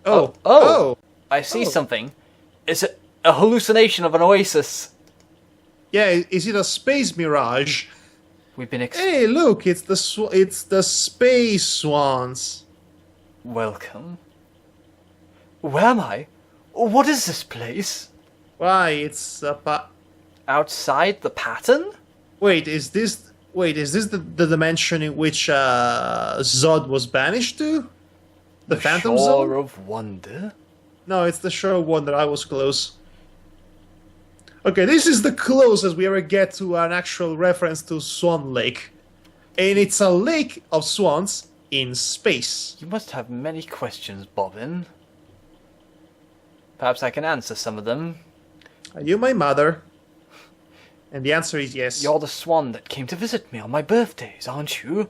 Oh. Oh. I see Oh. something. Is it a hallucination of an oasis? Yeah, is it a space mirage? We've been Hey, look, it's the space swans. Welcome. Where am I? What is this place? Why, it's Outside the pattern? Wait, is this the dimension in which Zod was banished to? The Phantom Zone? Shore of Wonder? No, it's the Shore of Wonder. I was close. Okay, this is the closest we ever get to an actual reference to Swan Lake. And it's a lake of swans in space. You must have many questions, Bobbin. Perhaps I can answer some of them. Are you my mother? And the answer is yes. You're the swan that came to visit me on my birthdays, aren't you?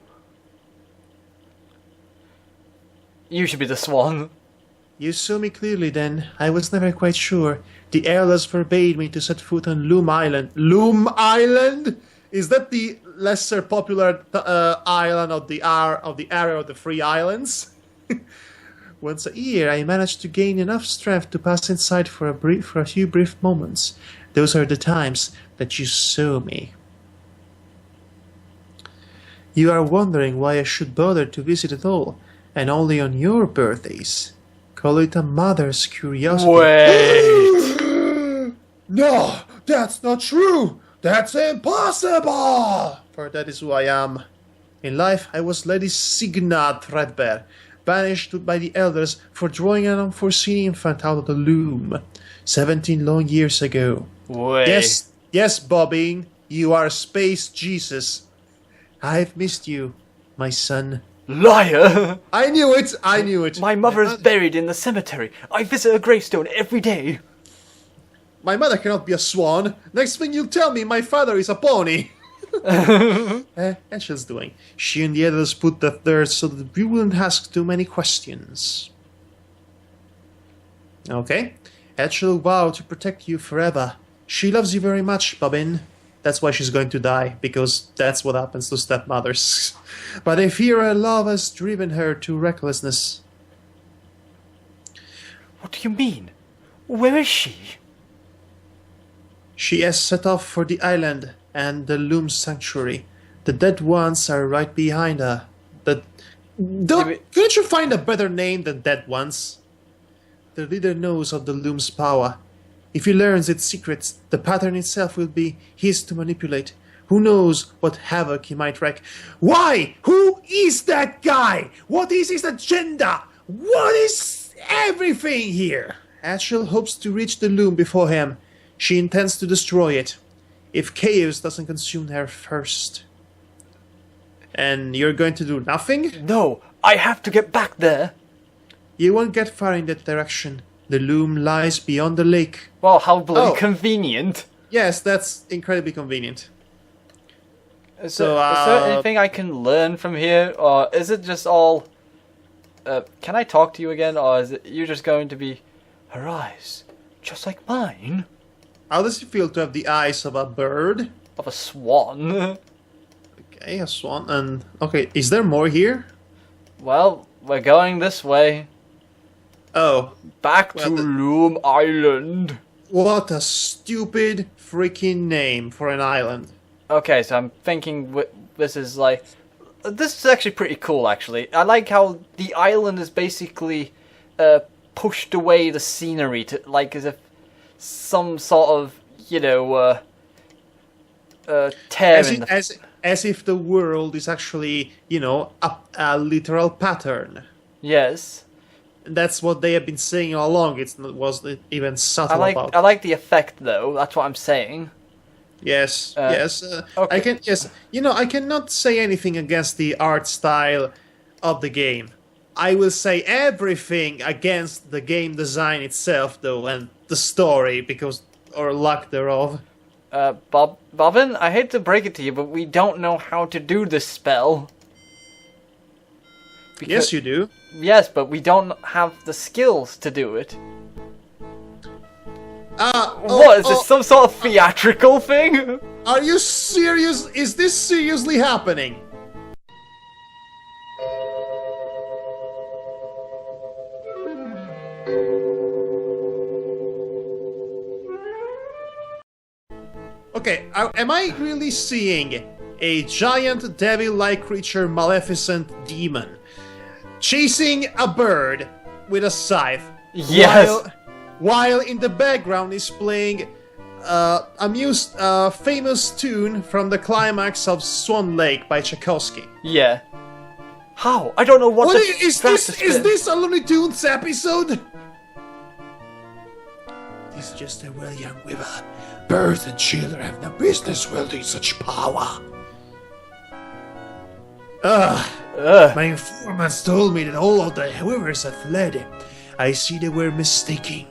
You should be the swan. You saw me clearly then. I was never quite sure. The airless forbade me to set foot on Loom Island. Loom Island? Is that the lesser popular island of the area of the Free Islands? Once a year, I managed to gain enough strength to pass inside for a few brief moments. Those are the times that you saw me. You are wondering why I should bother to visit at all, and only on your birthdays. Call it a mother's curiosity. Wait! No, that's not true! That's impossible! For that is who I am. In life, I was Lady Signa Threadbare, banished by the elders for drawing an unforeseen infant out of the loom, 17 long years ago. Wait. Yes, Bobbin, you are Space Jesus. I've missed you, my son. Liar! I knew it! My mother is buried in the cemetery. I visit her gravestone every day. My mother cannot be a swan. Next thing you'll tell me, my father is a pony. And she's doing. She and the others put that there so that we wouldn't ask too many questions. Okay. Etchel vowed to protect you forever. She loves you very much, Bobbin. That's why she's going to die, because that's what happens to stepmothers. But I fear her love has driven her to recklessness. What do you mean? Where is she? She has set off for the island and the Loom Sanctuary. The dead ones are right behind her. Couldn't you find a better name than Dead Ones? The leader knows of the Loom's power. If he learns its secrets, the pattern itself will be his to manipulate. Who knows what havoc he might wreak. Why? Who is that guy? What is his agenda? What is everything here? Ashel hopes to reach the Loom before him. She intends to destroy it, if chaos doesn't consume her first. And you're going to do nothing? No, I have to get back there. You won't get far in that direction. The Loom lies beyond the lake. Well, how bloody convenient. Yes, that's incredibly convenient. Is there anything I can learn from here? Or is it just all... can I talk to you again? Or is it you just going to be... Her eyes, just like mine? How does it feel to have the eyes of a bird? Of a swan? Okay, a swan. And okay, is there more here? Well, we're going this way. Oh. Back to Loom Island. What a stupid freaking name for an island. Okay, so I'm thinking this is like... This is actually pretty cool, actually. I like how the island is basically pushed away the scenery, to like as if some sort of, you know, tear in the... As if the world is actually, you know, a literal pattern. Yes. That's what they have been saying all along. It wasn't even subtle about. I like the effect, though. That's what I'm saying. Yes, yes. Okay. I cannot say anything against the art style of the game. I will say everything against the game design itself, though, and the story, or lack thereof. Bobbin, I hate to break it to you, but we don't know how to do this spell. Yes, you do. Yes, but we don't have the skills to do it. What, is this some sort of theatrical thing? Are you serious? Is this seriously happening? Okay, am I really seeing a giant devil-like creature, maleficent demon, chasing a bird with a scythe? Yes. While in the background is playing a famous tune from the climax of Swan Lake by Tchaikovsky. Yeah. How? I don't know what Is this a Looney Tunes episode? This is just a well young weaver. Birds and children have no business wielding such power. My informants told me that all of the weavers had fled. I see they were mistaken.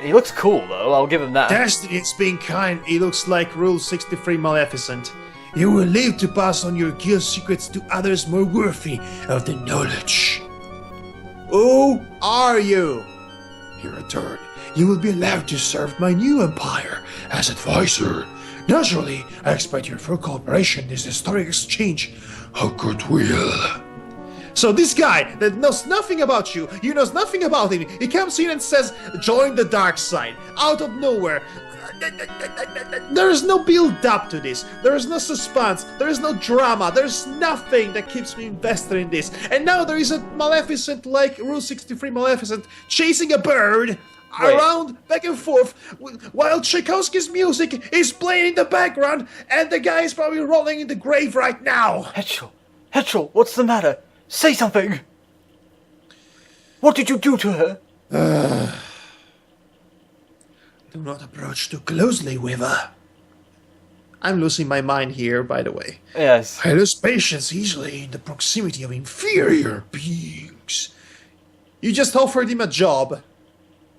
He looks cool, though. I'll give him that. Destiny is being kind. He looks like Rule 63 Maleficent. You will live to pass on your guild secrets to others more worthy of the knowledge. Who are you? In return, you will be allowed to serve my new empire as advisor. Naturally, I expect your full cooperation in this historic exchange of goodwill. So this guy that knows nothing about you, you knows nothing about him, he comes in and says, join the dark side, out of nowhere. There is no build up to this. There is no suspense. There is no drama. There is nothing that keeps me invested in this. And now there is a Maleficent, like Rule 63 Maleficent, chasing a bird around, back and forth, while Tchaikovsky's music is playing in the background, and the guy is probably rolling in the grave right now. Hetchel, what's the matter? Say something! What did you do to her? Do not approach too closely, Weaver. I'm losing my mind here, by the way. Yes. I lose patience easily in the proximity of inferior beings. You just offered him a job.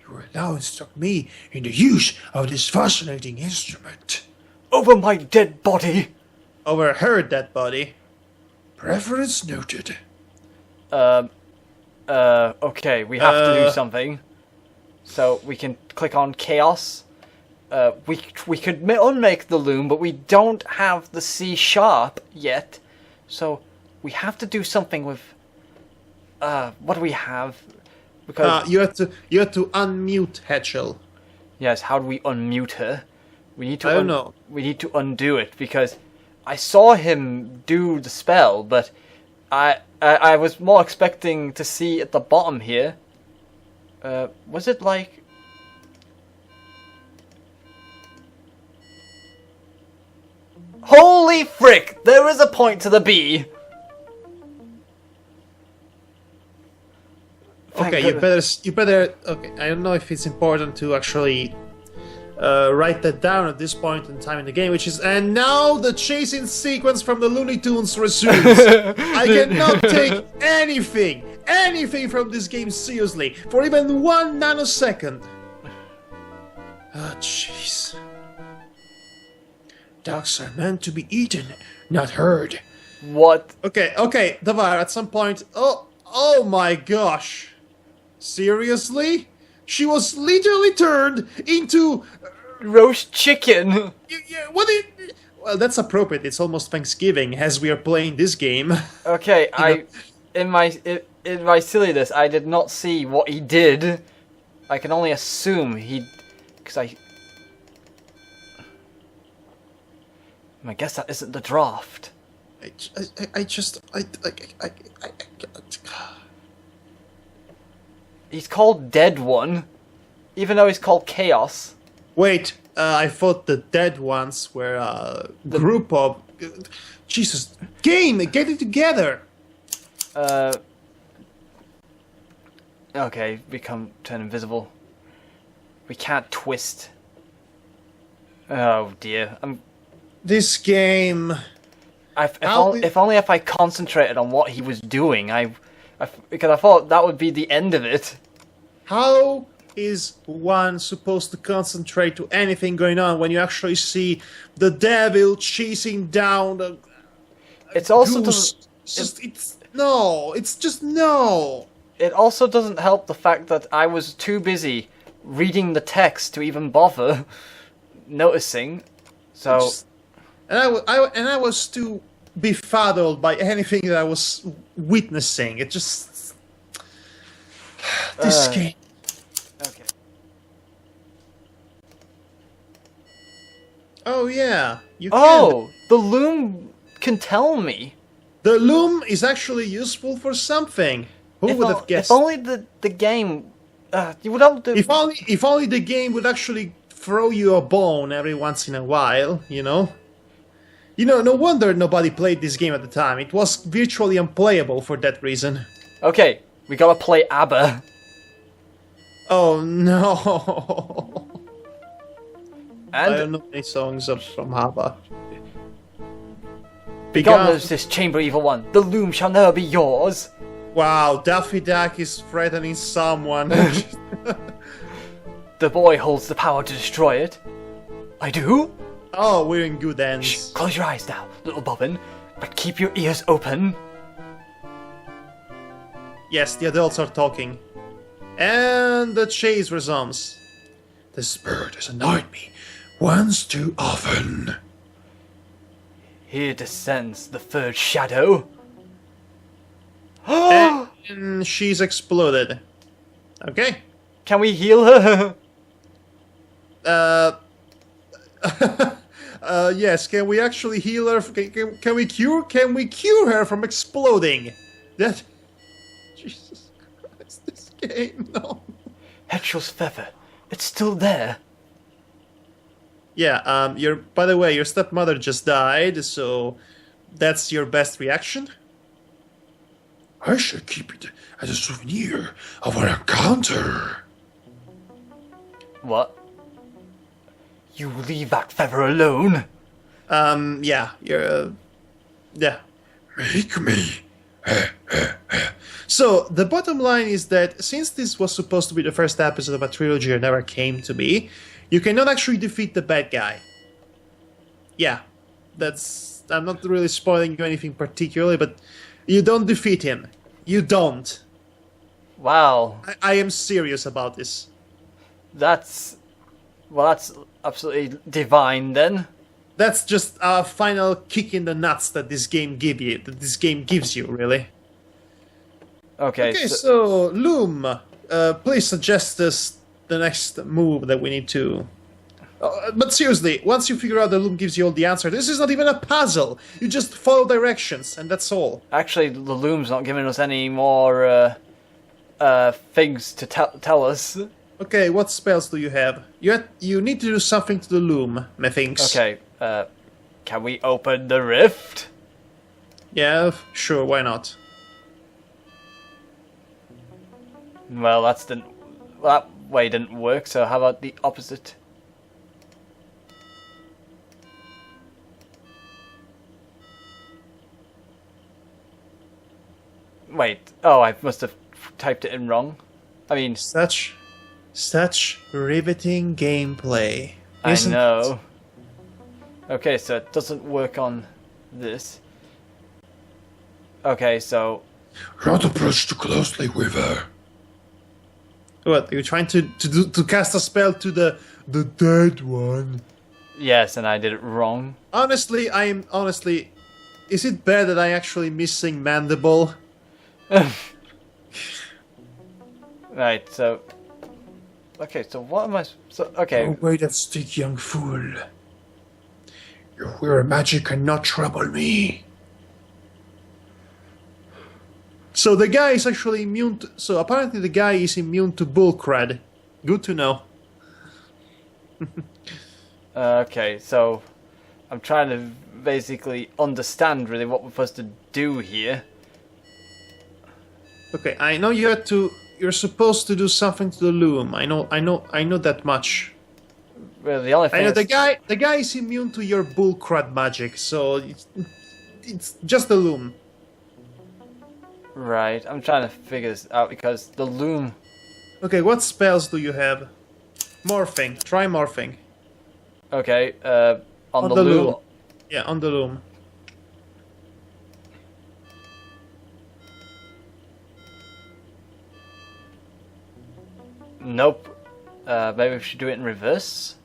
You will now instruct me in the use of this fascinating instrument. Over my dead body! Over her dead body. Preference noted. Okay, we have to do something. So we can click on Chaos. We could unmake the Loom, but we don't have the C# yet. So we have to do something with... what do we have? Because you have to unmute Hetchel. Yes, how do we unmute her? We need to I don't know. We need to undo it, because I saw him do the spell, but I was more expecting to see at the bottom here. Was it like... Holy frick! There is a point to the B! Okay, you better. Okay, I don't know if it's important to actually write that down at this point in time in the game, which is, and now the chasing sequence from the Looney Tunes resumes. I cannot take anything from this game seriously for even 1 nanosecond. Ah, jeez. Ducks are meant to be eaten, not heard. What? Okay, Davar, at some point. Oh my gosh. Seriously? She was literally turned into roast chicken. Well, that's appropriate. It's almost Thanksgiving as we are playing this game. Okay, in my silliness, I did not see what he did. I can only assume because I guess that isn't the draft. He's called Dead One, even though he's called Chaos. Wait, I thought the Dead Ones were a group of... Jesus, game, get it together! Okay, turn invisible. We can't twist. Oh dear, This game... If only if I concentrated on what he was doing, because I thought that would be the end of it. How is one supposed to concentrate to anything going on when you actually see the devil chasing down the... It's also no. It also doesn't help the fact that I was too busy reading the text to even bother noticing. So, and I was too befuddled by anything that I was witnessing. It just this game. Okay. Oh yeah, you can. Oh, the loom can tell me. The loom is actually useful for something. Who would have guessed? If only the game, you would have to. If only the game would actually throw you a bone every once in a while, you know? No wonder nobody played this game at the time. It was virtually unplayable for that reason. Okay, we gotta play ABBA. Oh no! And I don't know any songs from ABBA. begone this chamber, evil one. The loom shall never be yours. Wow, Daffy Duck is threatening someone. The boy holds the power to destroy it. I do? Oh, we're in good hands. Shh, close your eyes now, little Bobbin, but keep your ears open. Yes, the adults are talking. And the chase resumes. This bird has annoyed me once too often. Here descends the third shadow. And she's exploded. Okay. Can we heal her? Yes, can we actually heal her? Can we cure her from exploding? That... Jesus Christ, this game, no. Hector's feather. It's still there. Yeah, by the way, your stepmother just died, so that's your best reaction? I should keep it as a souvenir of our encounter. What? You leave that feather alone? Yeah, yeah. Make me. So, the bottom line is that since this was supposed to be the first episode of a trilogy that never came to be, you cannot actually defeat the bad guy. Yeah, I'm not really spoiling you anything particularly, but you don't defeat him. You don't. Wow. I am serious about this. That's absolutely divine then. That's just a final kick in the nuts that this game gives you, really. Okay, so Loom, please suggest us the next move that we need to... but seriously, once you figure out the Loom gives you all the answer, this is not even a puzzle. You just follow directions, and that's all. Actually, the Loom's not giving us any more things to tell us. Okay, what spells do you have? You need to do something to the Loom, methinks. Okay, can we open the rift? Yeah, sure, why not? Well, that way didn't work, so how about the opposite? Wait, oh, I must have typed it in wrong. I mean... Such riveting gameplay. I know. Okay, so it doesn't work on this. Okay, so... Not approach too closely with her. What, are you trying to cast a spell to the dead one? Yes, and I did it wrong. Honestly, is it bad that I actually missing Mandible? Right, so... Okay, so what am I... So, okay. Oh, wait that stick, young fool. Your weird magic cannot trouble me. So the guy is actually immune to... So apparently the guy is immune to bullcrud. Good to know. Okay, so... I'm trying to basically understand really what we're supposed to do here. Okay, I know you're supposed to do something to the Loom. I know that much. Well, the only thing I know is... the guy is immune to your bullcrud magic, so it's just the Loom. Right, I'm trying to figure this out because the Loom... Okay, what spells do you have? Morphing. Try morphing. Okay, on the Loom. Yeah, on the Loom. Nope. Maybe we should do it in reverse?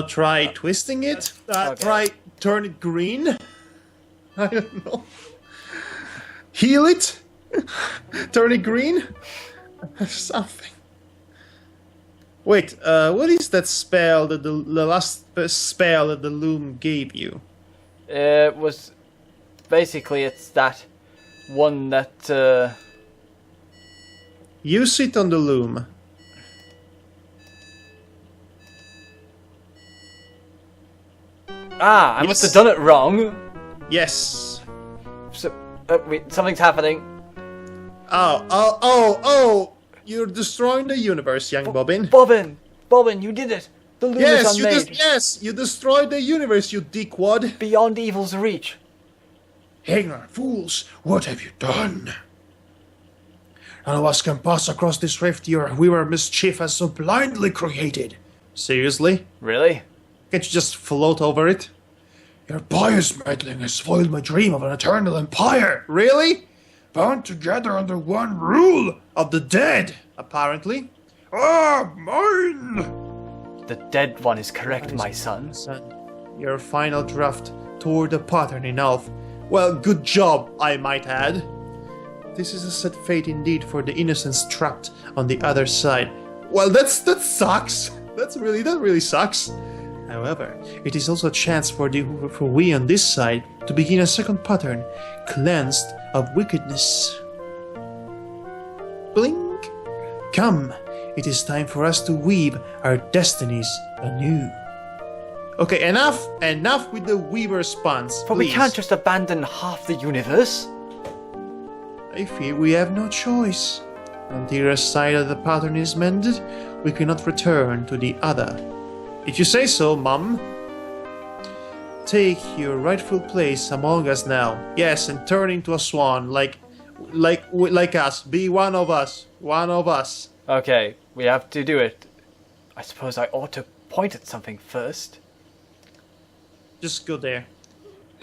Try twisting it. Okay. Try turn it green. I don't know. Heal it. Turn it green. Something. Wait, what is that spell that the last spell that the Loom gave you? It was basically it's that one that. Use it on the Loom. Ah, I must have done it wrong. Yes. So, wait, something's happening. Oh! You're destroying the universe, young Bobbin. Bobbin, you did it. The Loom Yes, is unmade. you destroyed the universe, you dickwad. Beyond evil's reach. Ignorant fools, what have you done? None of us can pass across this rift we were mischievous so blindly created. Seriously? Really? Can't you just float over it? Your pious meddling has spoiled my dream of an eternal empire. Really? Bound together under one rule Of the dead, apparently. Ah, mine! The dead one is correct, my son. Son, your final draft toward the pattern enough. Well, good job, I might add. This is a sad fate indeed for the innocents trapped on the other side. Well, that sucks. That really sucks. However, it is also a chance for we on this side to begin a second pattern, cleansed of wickedness. Blink. Come, it is time for us to weave our destinies anew. Okay, enough with the weaver's puns. But we please. can't just abandon half the universe. I fear we have no choice. Until a side of the pattern is mended, we cannot return to the other. If you say so, Mum. Take your rightful place among us now. Yes, and turn into a swan, like us. Be one of us. One of us. Okay, we have to do it. I suppose I ought to point at something first. Just go there.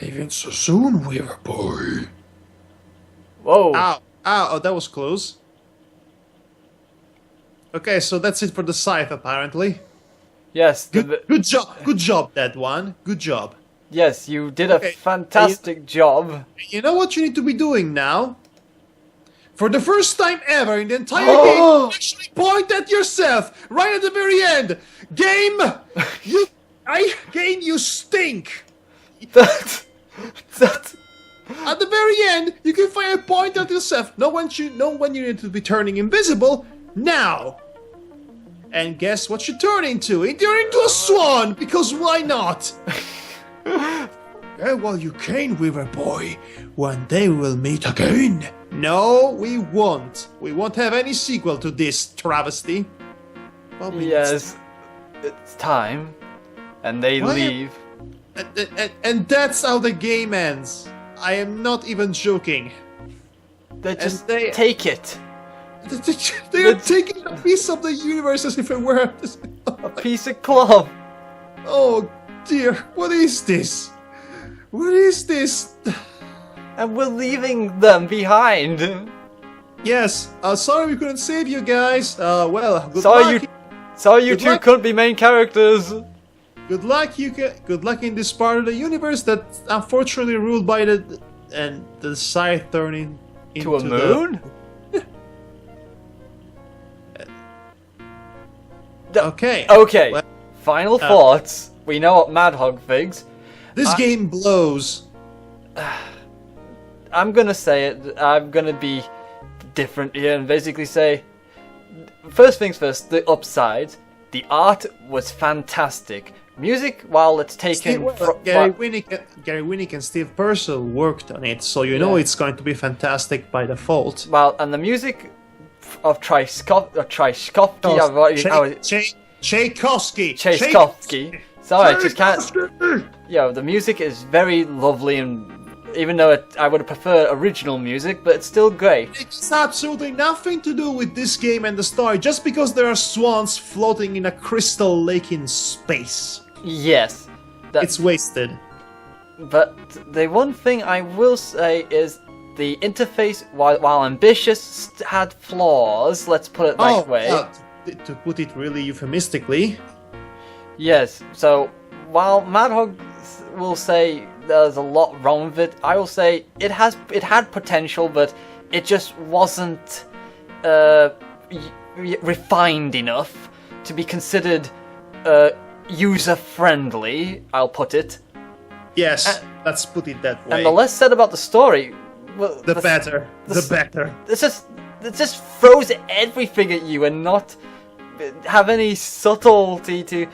Leaving so soon, Weaver boy. Whoa! Ow! Oh, that was close. Okay, so that's it for the scythe, apparently. Yes, Good job, that one. Good job. yes, you did a Okay, fantastic job. You know what you need to be doing now? For the first time ever in the entire game, actually point at yourself right at the very end. Game, you stink. That At the very end, you can find a point at yourself. Know when you need to be turning invisible. Now. And guess what you turn into? You turn into a swan, because why not? Well, you can, Weaver boy. One day we'll meet again. No, we won't. We won't have any sequel to this travesty. Well, yes, it's time, and they Why- leave. And that's how the game ends. I am not even joking. They just they- take it. They are taking a piece of the universe as if it were. A piece of cloth. Oh dear, what is this? What is this? And we're leaving them behind. Yes, sorry we couldn't save you guys. Well, good Sorry luck. you Good two luck. couldn't be main characters. Good luck, good luck in this part of the universe that's unfortunately ruled by the scythe turning into To a moon? Okay. Okay, Well, final thoughts. We know what Mad Hog thinks. this game blows. I'm gonna say it. I'm gonna be different here and basically say, first things first, the upside. The art was fantastic. Music, while it's taken Gary Winnick and Steve Purcell worked on it, so you know it's going to be fantastic by default. well, and the music of Tchaikovsky. Tchaikovsky. Tchaikovsky. Sorry, I just can't. Yeah, the music is very lovely, and even though I would have preferred original music, but it's still great. It's absolutely nothing to do with this game and the story, just because there are swans floating in a crystal lake in space. Yes, It's wasted. but the one thing I will say is the interface, while ambitious, had flaws. Let's put it that way. To put it really euphemistically. Yes. So while Mad Hog will say there's a lot wrong with it, I will say it had potential, but it just wasn't refined enough. to be considered user-friendly, I'll put it. Yes, let's put it that way. And the less said about the story, well, the better. The better. It just throws everything at you and not have any subtlety to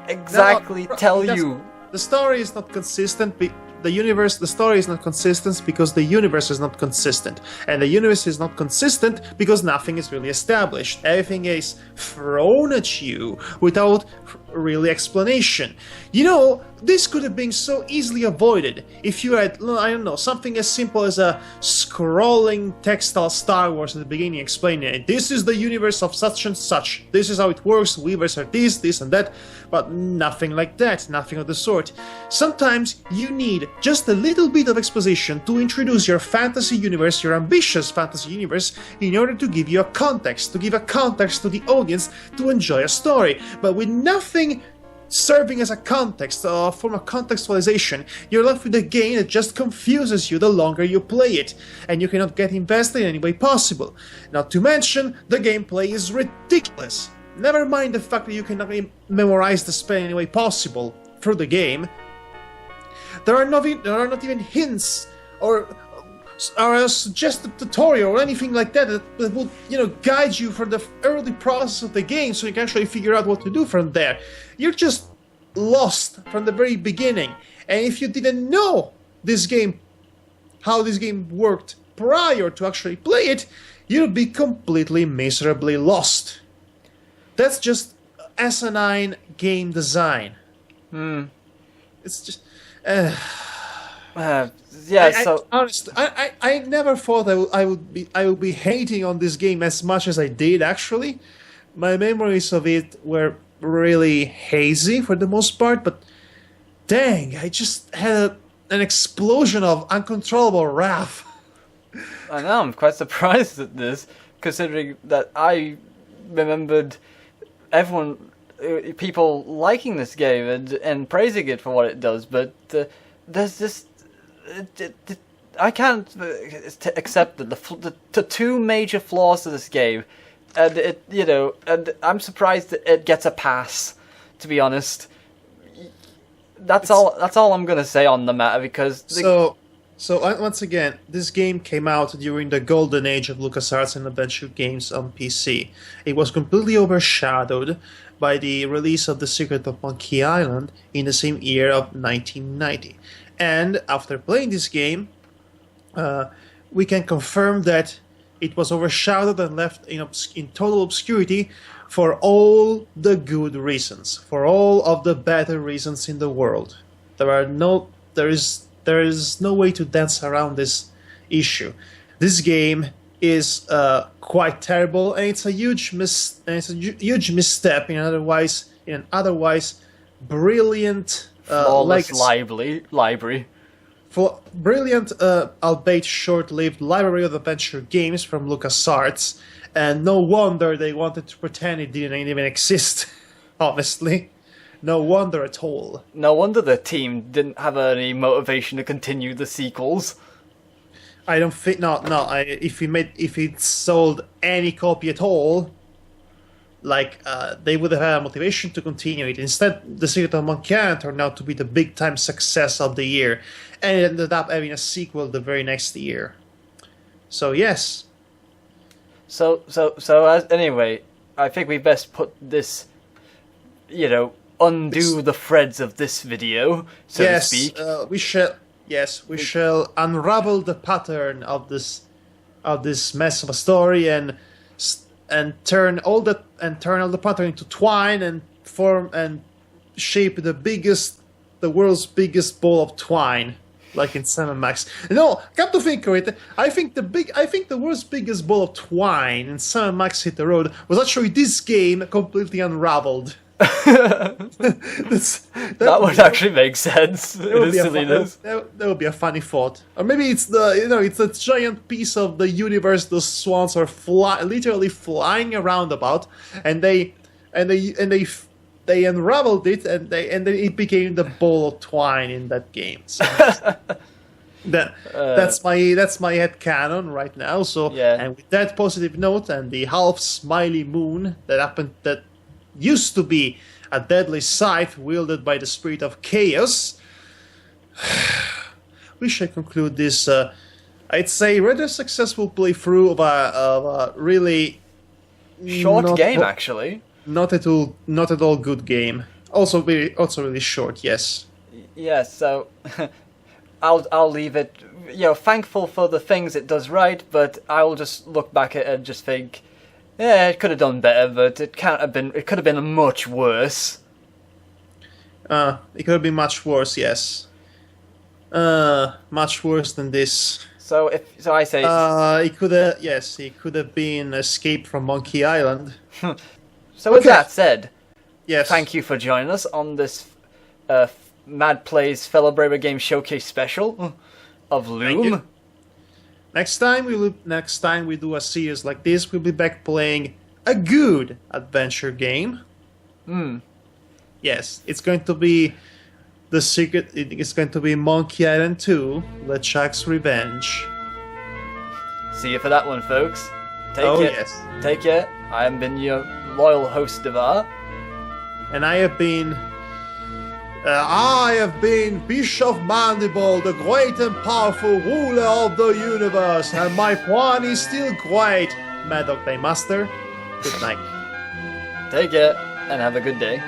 exactly tell you. The story is not consistent. The story is not consistent because the universe is not consistent. And the universe is not consistent because nothing is really established. Everything is thrown at you without really explanation. You know, this could have been so easily avoided if you had, I don't know, something as simple as a scrolling textile Star Wars at the beginning explaining it. This is the universe of such and such. This is how it works. Weavers are this and that. But nothing like that. Nothing of the sort. Sometimes you need just a little bit of exposition to introduce your fantasy universe, your ambitious fantasy universe, in order to give you a context, to give a context to the audience to enjoy a story. But with nothing serving as a context, a form of contextualization, you're left with a game that just confuses you the longer you play it, and you cannot get invested in any way possible. Not to mention, the gameplay is ridiculous. Never mind the fact that you cannot memorize the spell in any way possible through the game. There are not even hints or a suggested tutorial or anything like that that would, guide you from the early process of the game so you can actually figure out what to do from there. You're just lost from the very beginning. And if you didn't know this game, how this game worked prior to actually play it, you'd be completely miserably lost. That's just asinine game design. It's just... honestly, I never thought I would be hating on this game as much as I did. Actually, my memories of it were really hazy for the most part. But dang, I just had an explosion of uncontrollable wrath. I know. I'm quite surprised at this, considering that I remembered people liking this game and praising it for what it does, but there's this. I can't accept that the two major flaws to this game, and and I'm surprised that it gets a pass. To be honest, that's all I'm gonna say on the matter because. So once again, this game came out during the golden age of LucasArts and adventure games on PC. It was completely overshadowed by the release of The Secret of Monkey Island in the same year of 1990. And after playing this game, we can confirm that it was overshadowed and left in total obscurity for all the good reasons, for all of the better reasons in the world. There is no way to dance around this issue. This game is quite terrible, and it's a huge misstep in an otherwise brilliant flawless library. For brilliant, albeit short-lived library of adventure games from LucasArts, and no wonder they wanted to pretend it didn't even exist. Honestly. No wonder at all. No wonder the team didn't have any motivation to continue the sequels. I don't think if it sold any copy at all, they would have had a motivation to continue it. Instead, The Secret of Monkey Island turned out to be the big time success of the year, and it ended up having a sequel the very next year. So yes. Anyway, I think we best put this, undo the threads of this video, so to speak. We shall unravel the pattern of this mess of a story and turn all the pattern into twine and form and shape the world's biggest ball of twine, like in Sam & Max. No, come to think of it, I think the world's biggest ball of twine in Sam & Max Hit the Road was actually this game completely unraveled. That would actually make sense. That would be a funny thought. Or maybe it's it's a giant piece of the universe the swans are literally flying around about, and they unraveled it and then it became the ball of twine in that game. So that's my headcanon right now. So yeah. And with that positive note and the half smiley moon that used to be a deadly scythe wielded by the spirit of chaos. We shall conclude this, I'd say, rather successful playthrough of a really Short game, actually. Not at all good game. Also really short. Yes. Yeah. So I'll leave it. Thankful for the things it does right, but I'll just look back at it and just think, yeah, it could have done better, but it can't have been. It could have been much worse. It could have been much worse. Yes. Much worse than this. So I say, it could have been Escape from Monkey Island. So with that said, yes. Thank you for joining us on this M&DPlays Fellobraber Game Showcase special of Loom. Next time we do a series like this, we'll be back playing a good adventure game. Yes, it's going to be the secret. It's going to be Monkey Island 2: LeChuck's Revenge. See you for that one, folks. Yes. Take care. I have been your loyal host, Devar. And I have been Bishop Mandible, the great and powerful ruler of the universe, and my plan is still great, Maddox Master. Good night. Take care, and have a good day.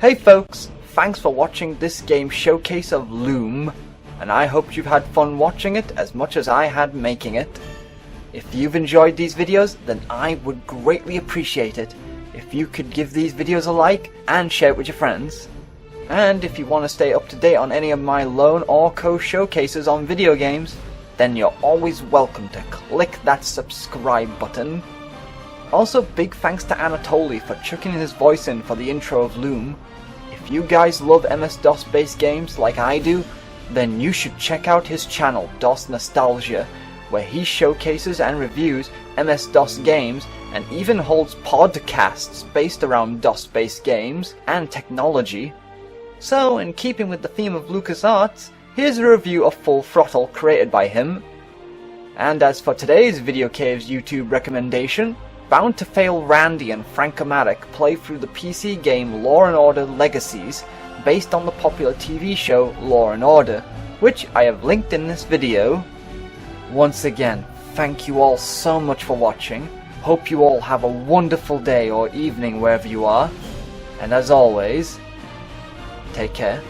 Hey folks, thanks for watching this game showcase of Loom, and I hope you've had fun watching it as much as I had making it. If you've enjoyed these videos, then I would greatly appreciate it if you could give these videos a like and share it with your friends. And if you want to stay up to date on any of my lone or co-showcases on video games, then you're always welcome to click that subscribe button. Also, big thanks to Anatoly for chucking his voice in for the intro of Loom. If if you guys love MS-DOS based games like I do, then you should check out his channel DOS Nostalgia, where he showcases and reviews MS-DOS games and even holds podcasts based around DOS-based games and technology. So, in keeping with the theme of LucasArts, here's a review of Full Throttle created by him. And as for today's Video Cave's YouTube recommendation, Bound to Fail Randy and Frank-O-Matic play through the PC game Law & Order Legacies, based on the popular TV show Law & Order, which I have linked in this video. Once again, thank you all so much for watching. Hope you all have a wonderful day or evening wherever you are. And as always, take care.